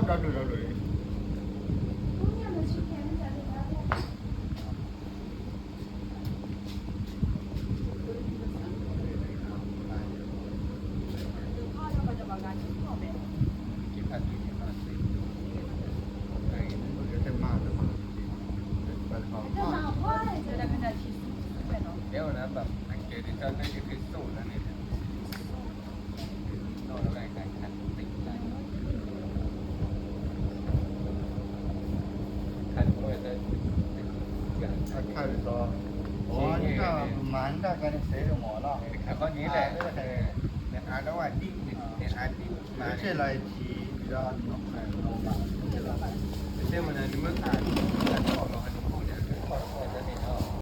나도. Nếu màแบบอังกฤษจะได้ที่สุดแล้วนี่โน่นอะไรกันกันติดใจคันด้วยจะอย่าง 아카에서 와니까 만다가는 세요 뭐라. ข้อนี้แหละเนี่ยอ่านแล้วว่าดิ้งเนี่ยอ่านดิ้งมา 이렇게 라이티 이런 놈. เชื่อมันนะนี่มันอ่าน